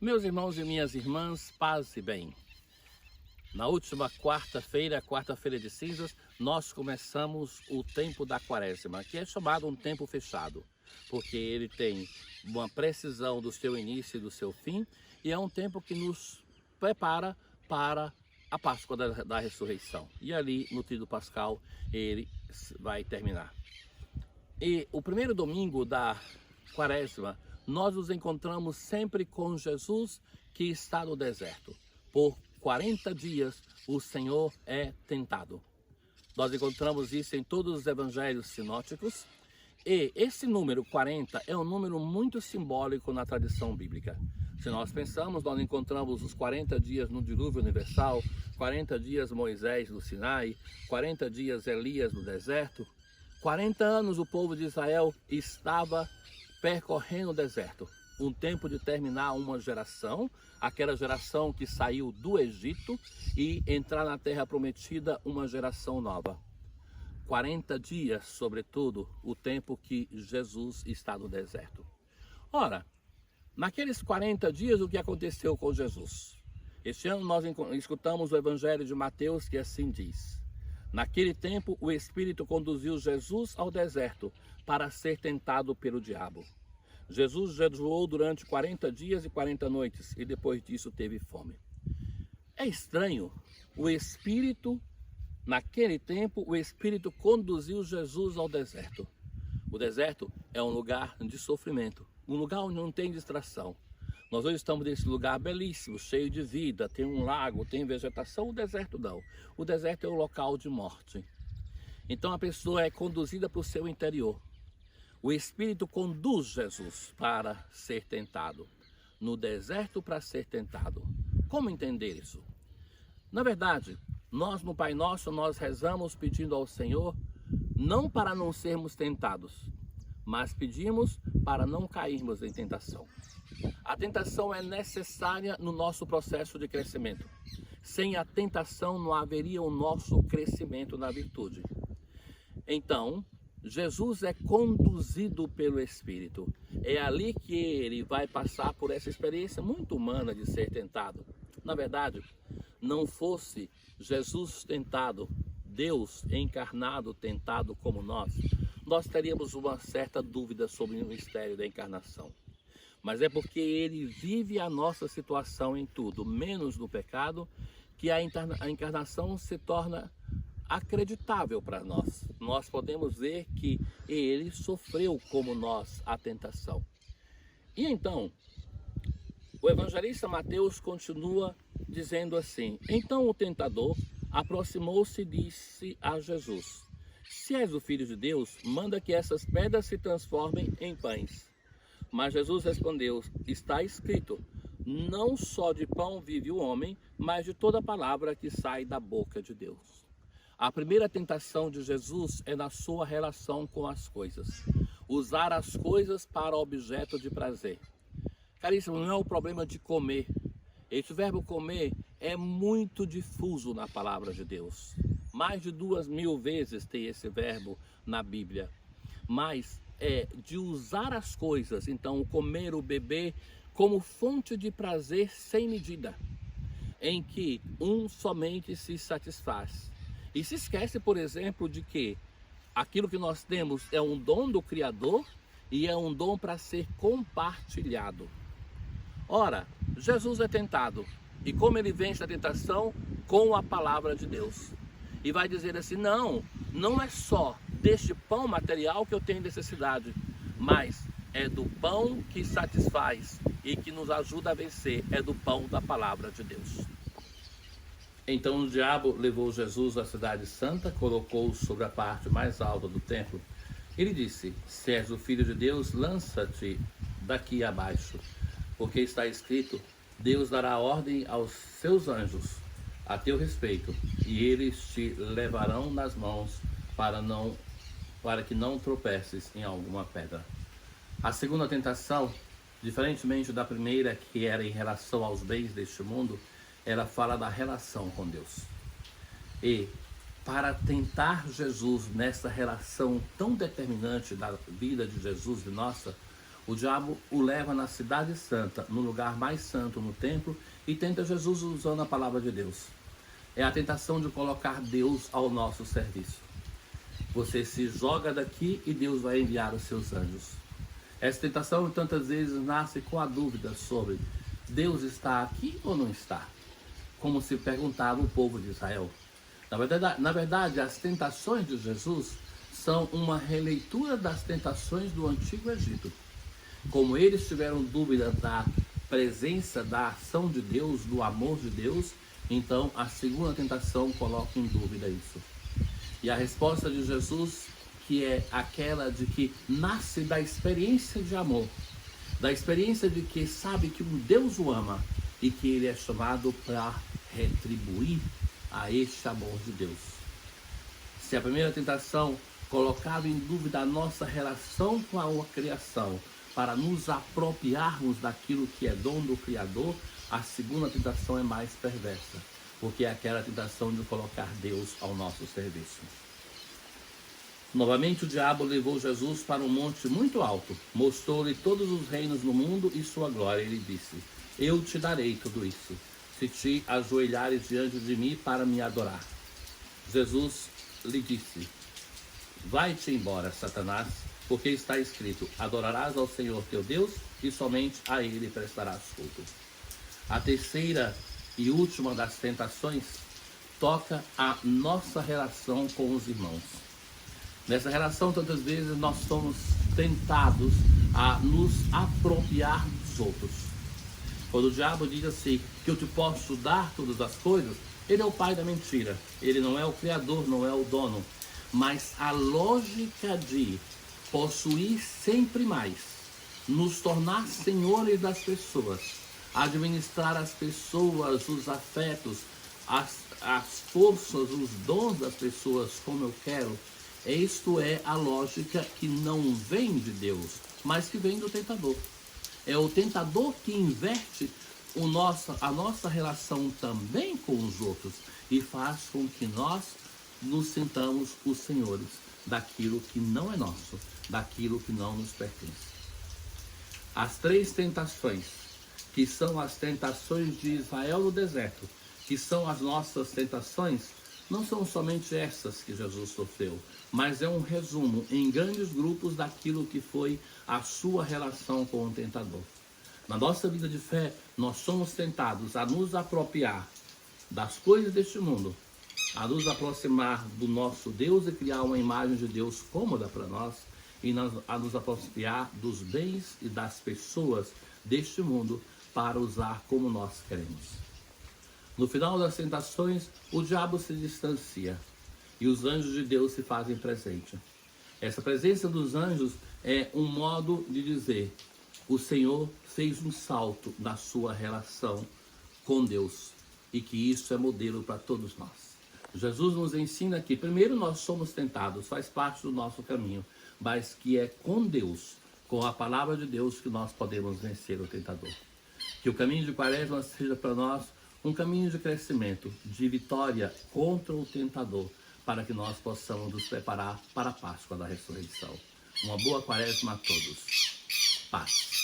Meus irmãos e minhas irmãs, paz e bem. Na última quarta-feira, quarta-feira de cinzas, nós começamos o tempo da quaresma, que é chamado um tempo fechado, porque ele tem uma precisão do seu início e do seu fim, e é um tempo que nos prepara para a Páscoa da ressurreição. E ali, no tríduo pascal, ele vai terminar. E o primeiro domingo da quaresma, nós nos encontramos sempre com Jesus que está no deserto. Por 40 dias o Senhor é tentado. Nós encontramos isso em todos os evangelhos sinóticos. E esse número 40 é um número muito simbólico na tradição bíblica. Se nós pensamos, nós encontramos os 40 dias no dilúvio universal, 40 dias Moisés no Sinai, 40 dias Elias no deserto. 40 anos o povo de Israel estava percorrendo o deserto, um tempo de terminar uma geração, aquela geração que saiu do Egito e entrar na terra prometida, uma geração nova. 40 dias, sobretudo, o tempo que Jesus está no deserto. Ora, naqueles 40 dias, o que aconteceu com Jesus? Este ano nós escutamos o Evangelho de Mateus, que assim diz: naquele tempo, o Espírito conduziu Jesus ao deserto para ser tentado pelo diabo. Jesus jejuou durante 40 dias e 40 noites e depois disso teve fome. É estranho, naquele tempo, o Espírito conduziu Jesus ao deserto. O deserto é um lugar de sofrimento, um lugar onde não tem distração. Nós hoje estamos nesse lugar belíssimo, cheio de vida, tem um lago, tem vegetação, o deserto não. O deserto é um local de morte. Então a pessoa é conduzida para o seu interior. O Espírito conduz Jesus para ser tentado, no deserto para ser tentado. Como entender isso? Na verdade, nós no Pai Nosso, nós rezamos pedindo ao Senhor, não para não sermos tentados, mas pedimos para não cairmos em tentação. A tentação é necessária no nosso processo de crescimento. Sem a tentação não haveria o nosso crescimento na virtude. Então, Jesus é conduzido pelo Espírito. É ali que ele vai passar por essa experiência muito humana de ser tentado. Na verdade, não fosse Jesus tentado, Deus encarnado tentado como nós teríamos uma certa dúvida sobre o mistério da encarnação. Mas é porque ele vive a nossa situação em tudo, menos no pecado, que a encarnação se torna acreditável para nós. Nós podemos ver que ele sofreu como nós a tentação. E então, o evangelista Mateus continua dizendo assim: então o tentador aproximou-se e disse a Jesus: se és o Filho de Deus, manda que essas pedras se transformem em pães. Mas Jesus respondeu: está escrito, não só de pão vive o homem, mas de toda palavra que sai da boca de Deus. A primeira tentação de Jesus é na sua relação com as coisas. Usar as coisas para objeto de prazer. Caríssimo, não é o problema de comer. Esse verbo comer é muito difuso na palavra de Deus. Mais de 2000 vezes tem esse verbo na Bíblia. Mas é de usar as coisas, então o comer, o beber, como fonte de prazer sem medida, em que um somente se satisfaz. E se esquece, por exemplo, de que aquilo que nós temos é um dom do Criador e é um dom para ser compartilhado. Ora, Jesus é tentado. E como ele vence a tentação? Com a palavra de Deus. E vai dizer assim: não é só deste pão material que eu tenho necessidade, mas é do pão que satisfaz e que nos ajuda a vencer, é do pão da palavra de Deus. Então o diabo levou Jesus à cidade santa, colocou-o sobre a parte mais alta do templo. Ele disse: se és o Filho de Deus, lança-te daqui abaixo, porque está escrito, Deus dará ordem aos seus anjos a teu respeito, e eles te levarão nas mãos para que não tropeces em alguma pedra. A segunda tentação, diferentemente da primeira, que era em relação aos bens deste mundo, ela fala da relação com Deus. E para tentar Jesus nessa relação tão determinante da vida de Jesus e nossa, O diabo o leva na cidade santa, no lugar mais santo, no templo, e tenta Jesus usando a palavra de Deus. É a tentação de colocar Deus ao nosso serviço. Você se joga daqui e Deus vai enviar os seus anjos. Essa tentação tantas vezes nasce com a dúvida sobre Deus está aqui ou não está? Como se perguntava o povo de Israel. Na verdade, as tentações de Jesus são uma releitura das tentações do Antigo Egito. Como eles tiveram dúvida da presença, da ação de Deus, do amor de Deus, então a segunda tentação coloca em dúvida isso. E a resposta de Jesus, que é aquela de que nasce da experiência de amor, da experiência de que sabe que um Deus o ama e que ele é chamado para retribuir a este amor de Deus. Se a primeira tentação colocava em dúvida a nossa relação com a criação, para nos apropriarmos daquilo que é dom do Criador, a segunda tentação é mais perversa, porque é aquela tentação de colocar Deus ao nosso serviço. Novamente o diabo levou Jesus para um monte muito alto, mostrou-lhe todos os reinos do mundo e sua glória, e lhe disse: eu te darei tudo isso, se te ajoelhares diante de mim para me adorar. Jesus lhe disse: vai-te embora, Satanás, porque está escrito: adorarás ao Senhor teu Deus e somente a ele prestarás culto. A terceira e última das tentações toca a nossa relação com os irmãos. Nessa relação, tantas vezes nós somos tentados a nos apropriar dos outros. Quando o diabo diz assim, que eu te posso dar todas as coisas, ele é o pai da mentira. Ele não é o criador, não é o dono. Mas a lógica de possuir sempre mais, nos tornar senhores das pessoas, administrar as pessoas, os afetos, as forças, os dons das pessoas como eu quero, isto é a lógica que não vem de Deus, mas que vem do tentador. É o tentador que inverte a nossa relação também com os outros e faz com que nós nos sintamos os senhores daquilo que não é nosso, daquilo que não nos pertence. As três tentações, que são as tentações de Israel no deserto, que são as nossas tentações, não são somente essas que Jesus sofreu, mas é um resumo em grandes grupos daquilo que foi a sua relação com o tentador. Na nossa vida de fé, nós somos tentados a nos apropriar das coisas deste mundo, a nos aproximar do nosso Deus e criar uma imagem de Deus cômoda para nós, e a nos apropriar dos bens e das pessoas deste mundo para usar como nós queremos. No final das tentações, o diabo se distancia e os anjos de Deus se fazem presente. Essa presença dos anjos é um modo de dizer: o Senhor fez um salto na sua relação com Deus e que isso é modelo para todos nós. Jesus nos ensina que primeiro nós somos tentados, faz parte do nosso caminho, mas que é com Deus, com a palavra de Deus, que nós podemos vencer o tentador. Que o caminho de Quaresma seja para nós um caminho de crescimento, de vitória contra o tentador, para que nós possamos nos preparar para a Páscoa da ressurreição. Uma boa Quaresma a todos. Paz.